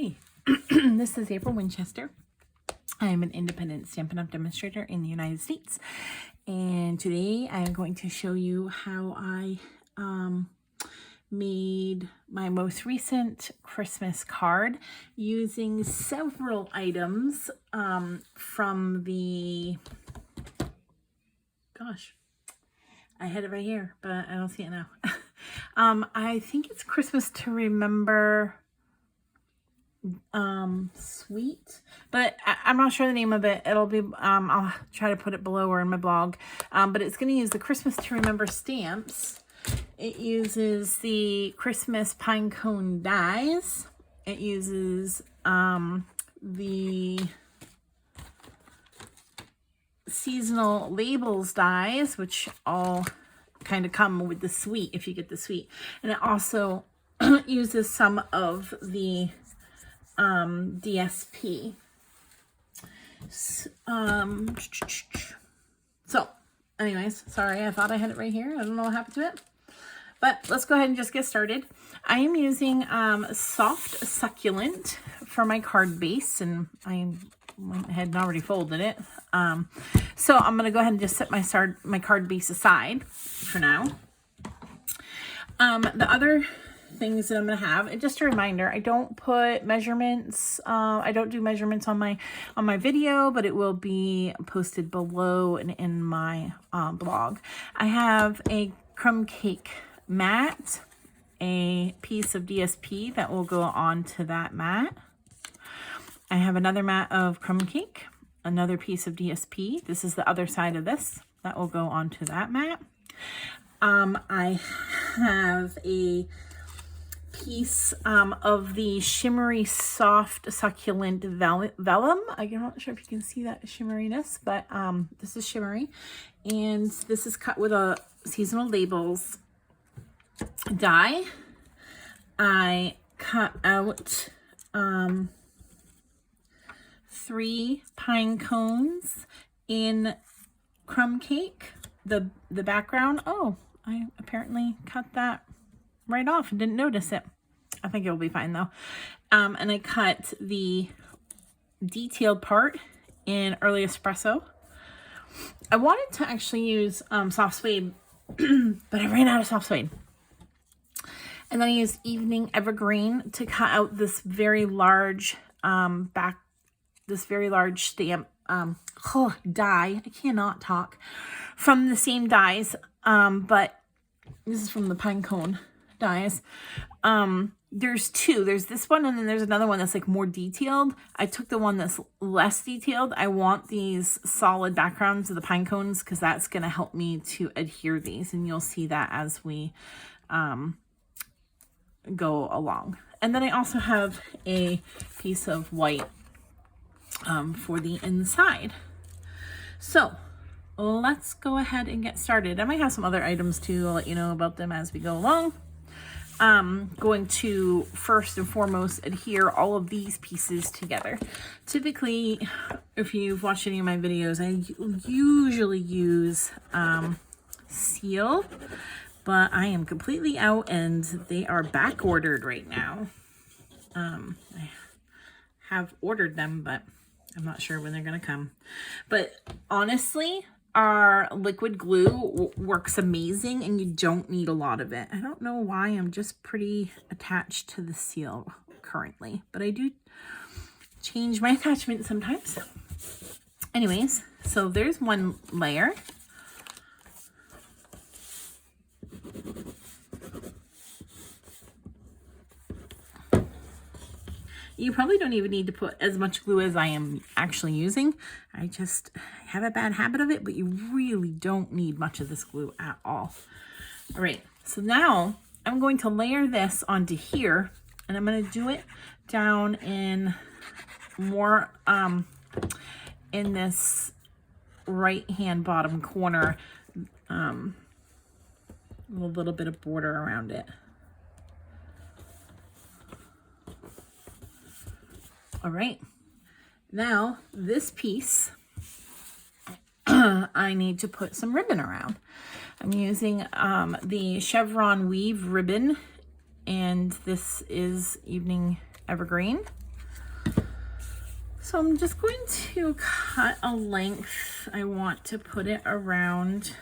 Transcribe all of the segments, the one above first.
Hi, this is April Winchester. I am an independent Stampin' Up! Demonstrator in the United States, and today I am going to show you how I made my most recent Christmas card using several items from the, gosh, I had it right here, but I don't see it now. I think it's Christmas to Remember suite, but I'm not sure the name of it. It'll be I'll try to put it below or in my blog, but it's going to use the Christmas to Remember stamps. It uses the Christmas pine cone dies. It uses the seasonal labels dies, which all kind of come with the suite if you get the suite, and it also uses some of the DSP. So anyways, sorry, I thought I had it right here. I don't know what happened to it, but let's go ahead and just get started. I am using soft succulent for my card base, and I went ahead and already folded it. So I'm going to go ahead and just set my card base aside for now. The other things that I'm going to have, and just a reminder, I don't put measurements, I don't do measurements on my video, but it will be posted below and in my blog. I have a Crumb Cake mat, a piece of DSP that will go onto that mat. I have another mat of Crumb Cake, another piece of DSP. This is the other side of this that will go onto that mat. I have a piece of the shimmery soft succulent vellum. I'm not sure if you can see that shimmeriness, but this is shimmery, and this is cut with a seasonal labels die. I cut out 3 pine cones in Crumb Cake. The background, oh, I apparently cut that right off and didn't notice it. I think it will be fine though. And I cut the detailed part in Early Espresso. I wanted to actually use soft suede, but I ran out of soft suede. And then I used Evening Evergreen to cut out this very large stamp die. I cannot talk. From the same dies, but this is from the pine cone dies. There's 2. There's this one, and then there's another one that's like more detailed. I took the one that's less detailed. I want these solid backgrounds of the pine cones because that's going to help me to adhere these, and you'll see that as we go along. And then I also have a piece of white for the inside. So let's go ahead and get started. I might have some other items too. I'll let you know about them as we go along. Going to first and foremost adhere all of these pieces together. Typically, if you've watched any of my videos, I usually use seal, but I am completely out and they are back ordered right now. I have ordered them, but I'm not sure when they're gonna come. But honestly, our liquid glue works amazing, and you don't need a lot of it. I don't know why, I'm just pretty attached to the seal currently, but I do change my attachment sometimes. Anyways, so there's one layer. You probably don't even need to put as much glue as I am actually using. I just have a bad habit of it, but you really don't need much of this glue at all. All right, so now I'm going to layer this onto here, and I'm going to do it down in more in this right hand bottom corner, with a little bit of border around it. All right, now this piece I need to put some ribbon around. I'm using the chevron weave ribbon, and this is Evening Evergreen. So I'm just going to cut a length. I want to put it around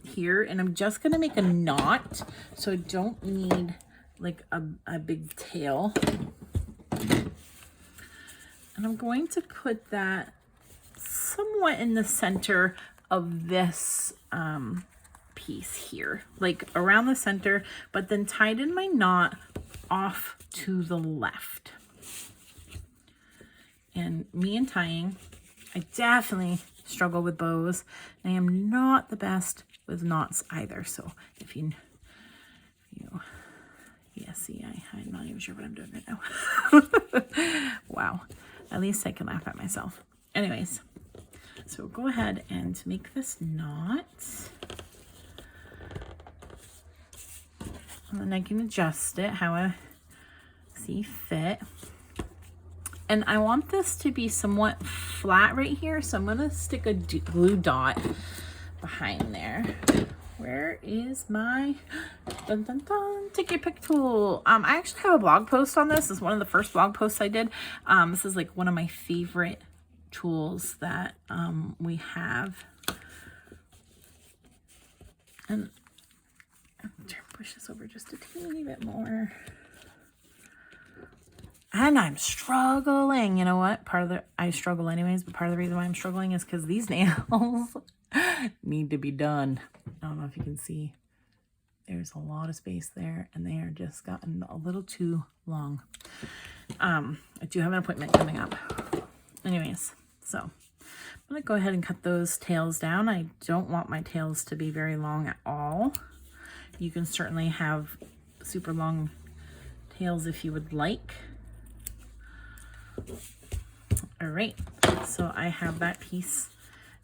here, and I'm just going to make a knot, so I don't need like a big tail. And I'm going to put that somewhat in the center of this piece here, like around the center, but then tighten my knot off to the left. And me and tying, I definitely struggle with bows. I am not the best with knots either. So if you yeah, see, I'm not even sure what I'm doing right now. Wow. At least I can laugh at myself. Anyways, so go ahead and make this knot. And then I can adjust it how I see fit. And I want this to be somewhat flat right here, so I'm going to stick a glue dot behind there. Where is my dun, dun, dun, take your pick tool? I actually have a blog post on this. It's one of the first blog posts I did. This is like one of my favorite tools that we have. And I'm trying to push this over just a teeny bit more. And I'm struggling. You know what? I struggle anyways, but part of the reason why I'm struggling is because these nails need to be done. I don't know if you can see. There's a lot of space there, and they are just gotten a little too long. I do have an appointment coming up. Anyways, so I'm going to go ahead and cut those tails down. I don't want my tails to be very long at all. You can certainly have super long tails if you would like. All right, so I have that piece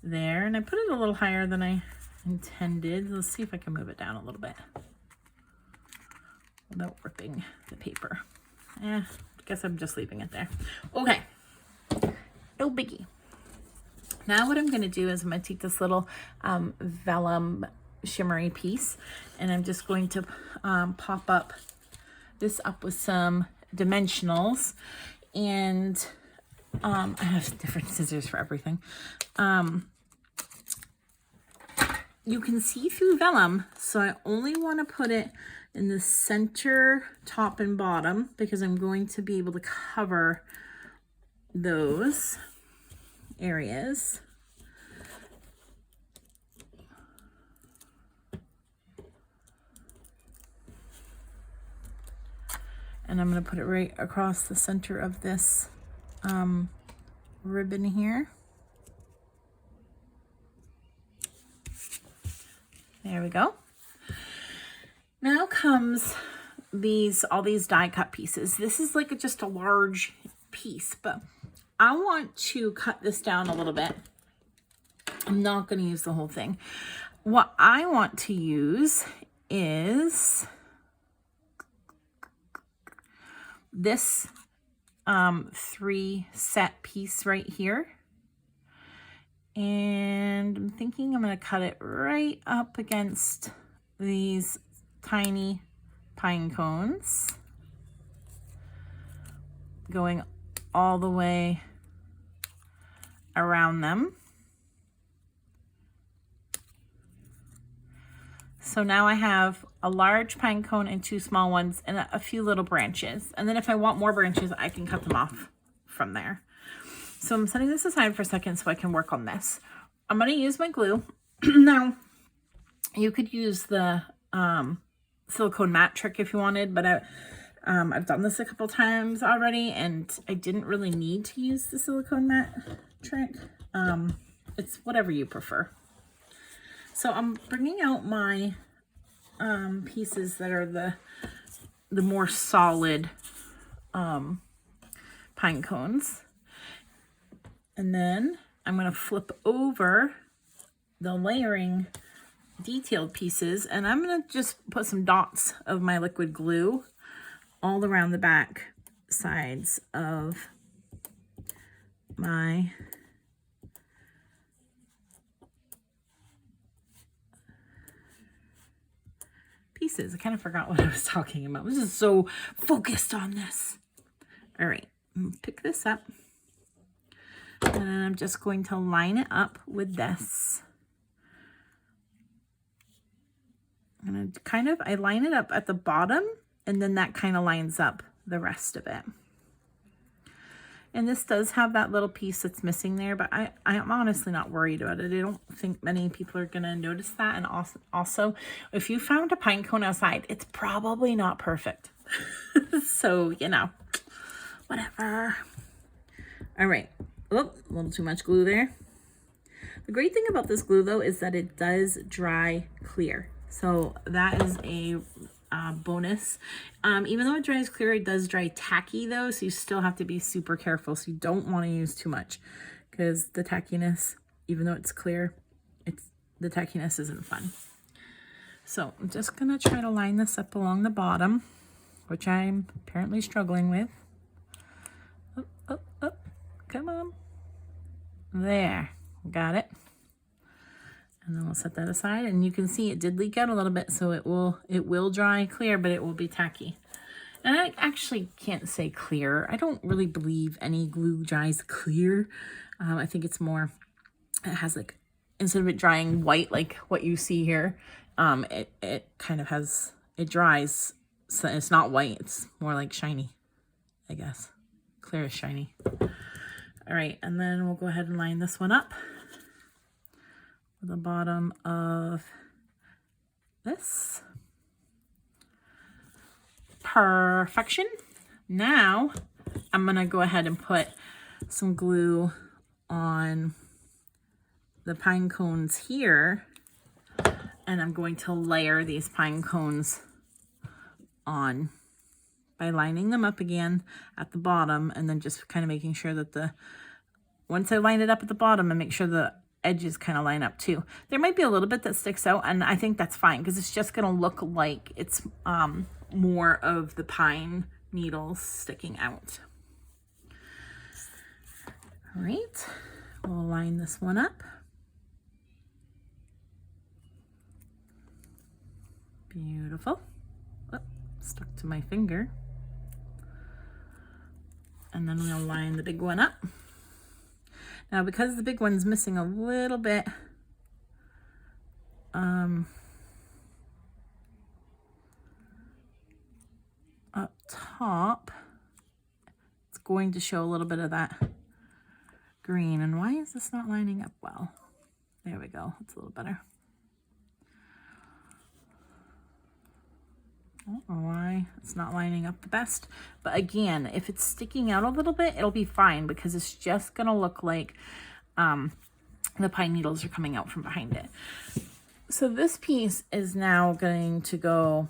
there, and I put it a little higher than I intended. Let's see if I can move it down a little bit without ripping the paper. I guess I'm just leaving it there. Okay, no biggie. Now what I'm going to do is I'm going to take this little vellum shimmery piece, and I'm just going to pop this up with some dimensionals. And I have different scissors for everything. You can see through vellum, so I only want to put it in the center, top and bottom, because I'm going to be able to cover those areas. And I'm going to put it right across the center of this ribbon here. There we go. Now comes all these die cut pieces. This is like just a large piece, but I want to cut this down a little bit. I'm not going to use the whole thing. What I want to use is this 3 set piece right here. And I'm thinking I'm going to cut it right up against these tiny pine cones, going all the way around them. So now I have a large pine cone and 2 small ones and a few little branches. And then if I want more branches, I can cut them off from there. So I'm setting this aside for a second so I can work on this. I'm going to use my glue. Now, you could use the silicone mat trick if you wanted, but I've done this a couple times already, and I didn't really need to use the silicone mat trick. It's whatever you prefer. So I'm bringing out my pieces that are the more solid pine cones. And then I'm going to flip over the layering detailed pieces, and I'm going to just put some dots of my liquid glue all around the back sides of my pieces. I kind of forgot what I was talking about. I was just so focused on this. All right, I'm gonna pick this up. And I'm just going to line it up with this. And I line it up at the bottom, and then that kind of lines up the rest of it. And this does have that little piece that's missing there, but I'm honestly not worried about it. I don't think many people are gonna notice that. And also, if you found a pine cone outside, it's probably not perfect. So, you know, whatever. All right, oh, a little too much glue there. The great thing about this glue though is that it does dry clear. So that is a bonus. Even though it dries clear, it does dry tacky though, so you still have to be super careful. So you don't want to use too much, because the tackiness, even though it's clear, the tackiness isn't fun. So I'm just gonna try to line this up along the bottom, which I'm apparently struggling with. Oh, come on. There, got it. And then we'll set that aside, and you can see it did leak out a little bit, so it will dry clear, but it will be tacky. And I actually can't say clear. I don't really believe any glue dries clear. I think it's more, it has like, instead of it drying white like what you see here, it kind of has, it dries, so it's not white, it's more like shiny, I guess. Clear is shiny. All right, and then we'll go ahead and line this one up. The bottom of this. Perfection. Now I'm gonna go ahead and put some glue on the pine cones here, and I'm going to layer these pine cones on by lining them up again at the bottom, and then just kind of making sure that once I line it up at the bottom, and make sure the edges kind of line up too. There might be a little bit that sticks out, and I think that's fine, because it's just going to look like it's more of the pine needles sticking out. All right, we'll line this one up. Beautiful. Oh, stuck to my finger. And then we'll line the big one up. Now, because the big one's missing a little bit, up top, it's going to show a little bit of that green. And why is this not lining up well? There we go. It's a little better. I don't know why it's not lining up the best, but again, if it's sticking out a little bit, it'll be fine, because it's just gonna look like the pine needles are coming out from behind it. So this piece is now going to go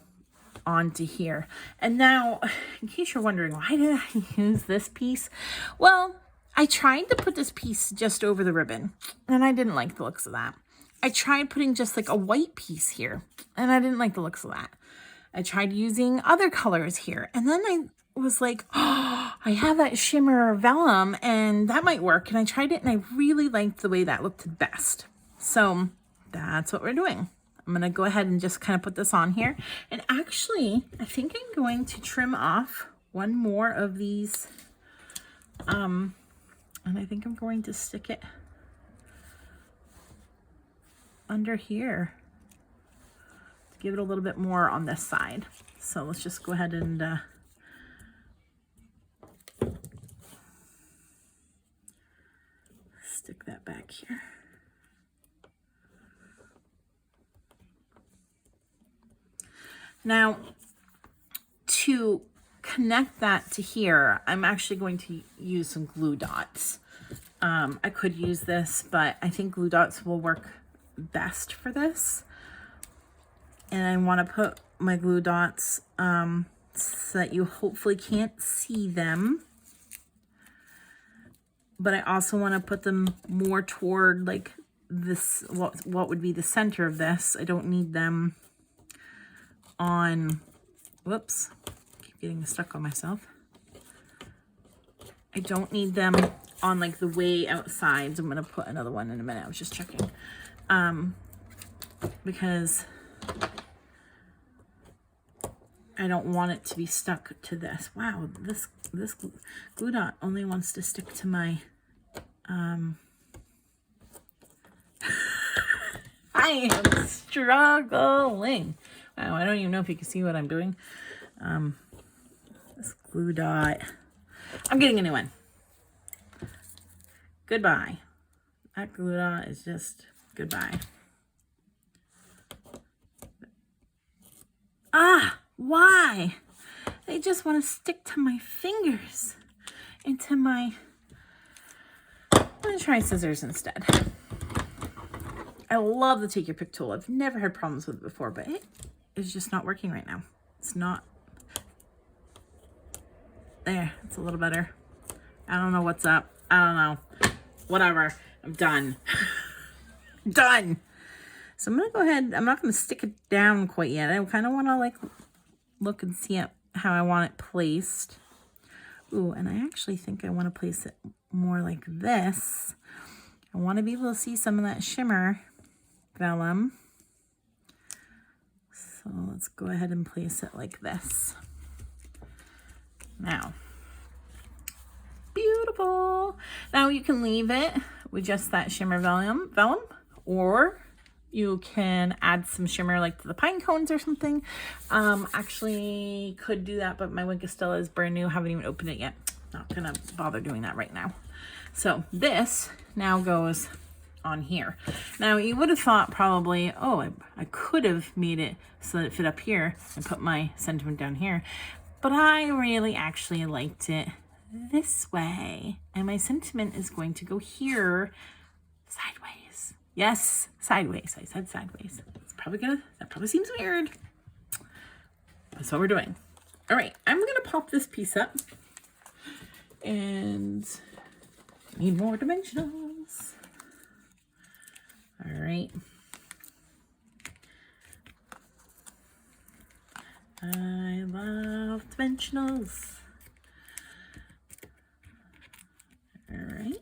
onto here. And now, in case you're wondering, why did I use this piece? Well, I tried to put this piece just over the ribbon, and I didn't like the looks of that. I tried putting just like a white piece here, and I didn't like the looks of that. I tried using other colors here, and then I was like, oh, I have that Shimmer Vellum, and that might work. And I tried it, and I really liked the way that looked best. So that's what we're doing. I'm gonna go ahead and just kind of put this on here. And actually, I think I'm going to trim off one more of these. And I think I'm going to stick it under here. Give it a little bit more on this side. So let's just go ahead and stick that back here. Now, to connect that to here, I'm actually going to use some glue dots. I could use this, but I think glue dots will work best for this. And I want to put my glue dots so that you hopefully can't see them. But I also want to put them more toward like this, what would be the center of this. I don't need them on, whoops, keep getting stuck on myself. I don't need them on like the way outsides. I'm going to put another one in a minute. I was just checking. Because I don't want it to be stuck to this. Wow, this glue dot only wants to stick to my I am struggling. Wow, I don't even know if you can see what I'm doing. This glue dot. I'm getting a new one. Goodbye. That glue dot is just goodbye. Ah, why? They just want to stick to my fingers. Into my... I'm going to try scissors instead. I love the Take Your Pick tool. I've never had problems with it before, but it is just not working right now. It's not. There, it's a little better. I don't know what's up. I don't know. Whatever. I'm done. Done. So I'm going to go ahead. I'm not going to stick it down quite yet. I kind of want to like look and see how I want it placed. Ooh, and I actually think I want to place it more like this. I want to be able to see some of that shimmer vellum. So let's go ahead and place it like this. Now, beautiful. Now you can leave it with just that shimmer vellum, or you can add some shimmer like to the pine cones or something. Actually could do that, but my Winkastella is brand new. Haven't even opened it yet. Not gonna bother doing that right now. So this now goes on here. Now you would have thought probably, oh, I could have made it so that it fit up here and put my sentiment down here, but I really actually liked it this way, and my sentiment is going to go here sideways. Yes, sideways. I said sideways. That probably seems weird. That's what we're doing. All right, I'm gonna pop this piece up and need more dimensionals. All right. I love dimensionals. All right.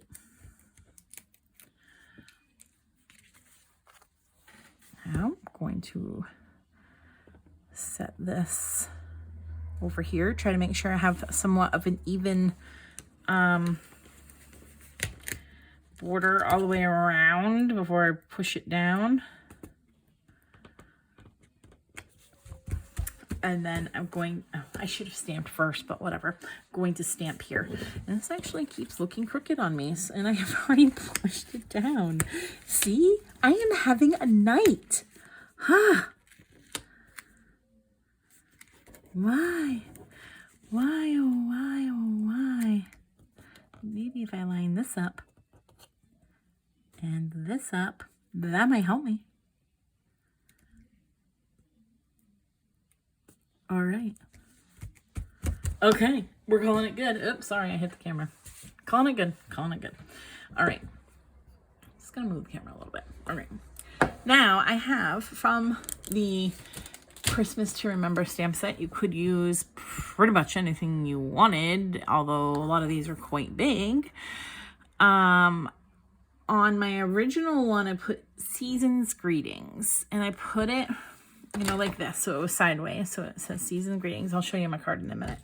Now I'm going to set this over here. Try to make sure I have somewhat of an even border all the way around before I push it down. And then I'm going, oh, I should have stamped first, but whatever. I'm going to stamp here. And this actually keeps looking crooked on me, and I have already pushed it down. See? I am having a night. Huh? Why? Why, oh, why, oh, why? Maybe if I line this up and this up, that might help me. All right. Okay, we're calling it good. Oops, sorry, I hit the camera. Calling it good, calling it good. All right. Just gonna move the camera a little bit. All right. Now I have from the Christmas to Remember stamp set, you could use pretty much anything you wanted, although a lot of these are quite big. On my original one, I put Season's Greetings, and I put it, you know, like this, so it was sideways, so it says Season's Greetings. I'll show you my card in a minute.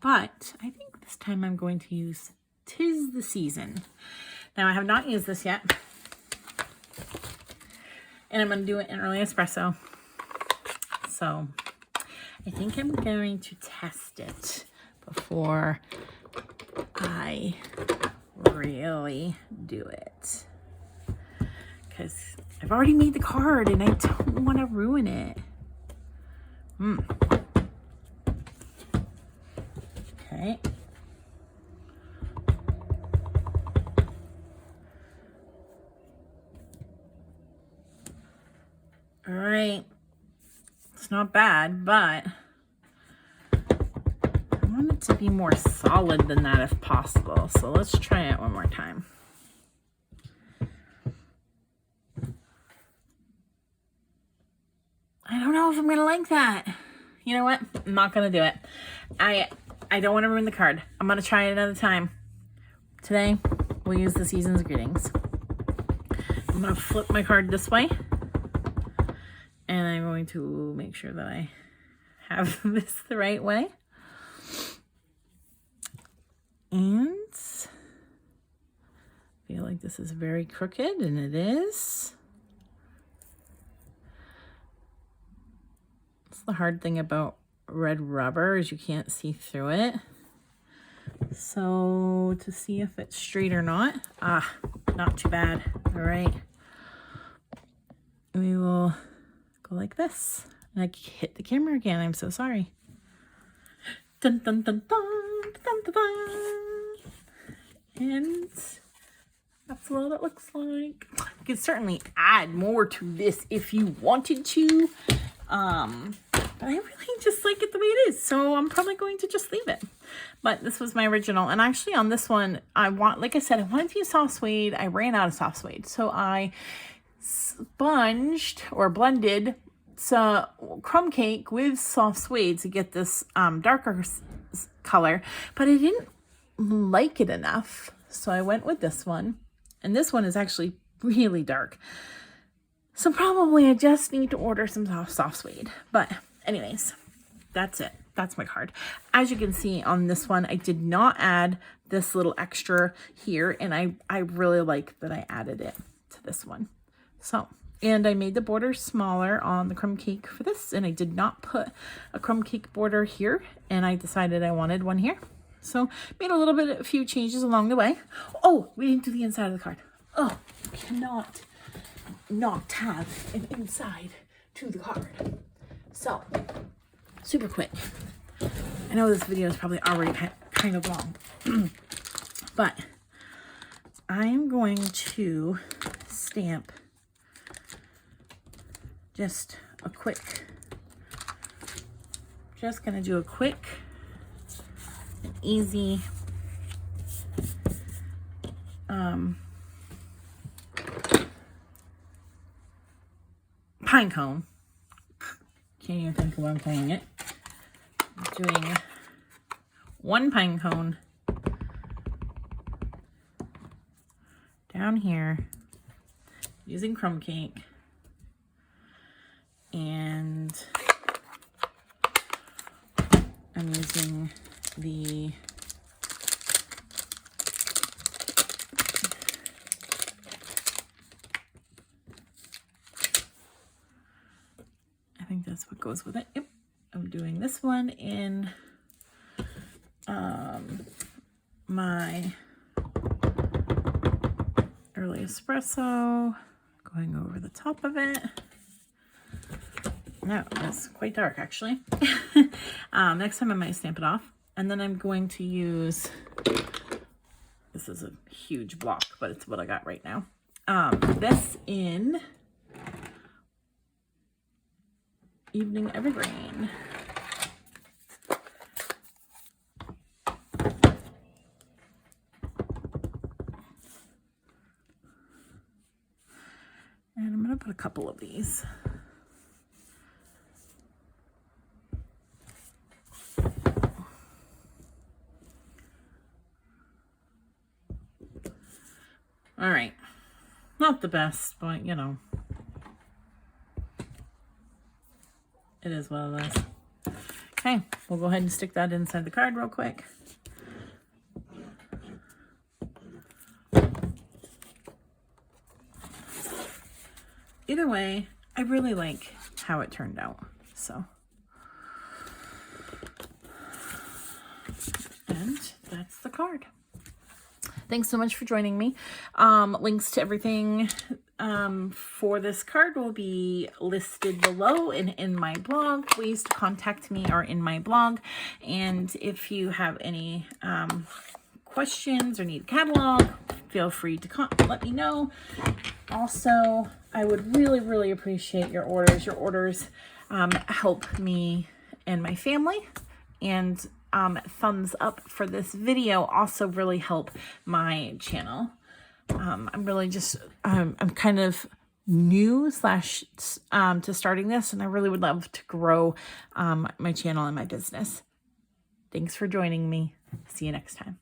But I think this time I'm going to use 'Tis the Season. Now I have not used this yet, and I'm going to do it in early espresso. So I think I'm going to test it before I really do it, because I've already made the card and I don't want to ruin it. Okay. All right. It's not bad, but I want it to be more solid than that if possible. So let's try it one more time. I don't know if I'm going to like that. You know what? I'm not going to do it. I don't want to ruin the card. I'm going to try it another time. Today, we'll use the Season's Greetings. I'm going to flip my card this way. And I'm going to make sure that I have this the right way. And I feel like this is very crooked, and it is. That's the hard thing about red rubber, is you can't see through it. So to see if it's straight or not, not too bad. All right, we will go like this. And I hit the camera again. I'm so sorry. Dun dun dun dun dun dun dun. And that's what it looks like. You could certainly add more to this if you wanted to. But I really just like it the way it is. So I'm probably going to just leave it. But this was my original. And actually on this one, like I said, I wanted to use soft suede. I ran out of soft suede. So I sponged or blended some crumb cake with soft suede to get this darker color. But I didn't like it enough. So I went with this one. And this one is actually really dark. So probably I just need to order some soft suede. But anyways, that's it. That's my card. As you can see on this one, I did not add this little extra here. And I really like that I added it to this one. So, and I made the border smaller on the crumb cake for this. And I did not put a crumb cake border here. And I decided I wanted one here. So made a few changes along the way. Oh, we didn't do the inside of the card. Oh, you cannot not have an inside to the card. So, super quick. I know this video is probably already kind of long, but I am going to stamp just a quick, just gonna do a quick and easy pine cone. Can't even think of what I'm calling it. I'm doing one pine cone down here using crumb cake, and I'm using the I think that's what goes with it. Yep. I'm doing this one in my early espresso, going over the top of it. No, that's quite dark actually. Next time I might stamp it off. And then I'm going to use, this is a huge block, but it's what I got right now. This in Evening Evergreen. And I'm going to put a couple of these. All right. Not the best, but you know. It is what it is. Okay, we'll go ahead and stick that inside the card real quick. Either way, I really like how it turned out. So, and that's the card. Thanks so much for joining me. Links to everything for this card will be listed below and in my blog. Ways to contact me are in my blog. And if you have any questions or need a catalog, feel free to let me know. Also, I would really, really appreciate your orders. Your orders help me and my family. And thumbs up for this video also really help my channel. I'm really just, I'm kind of new to starting this, and I really would love to grow my channel and my business. Thanks for joining me. See you next time.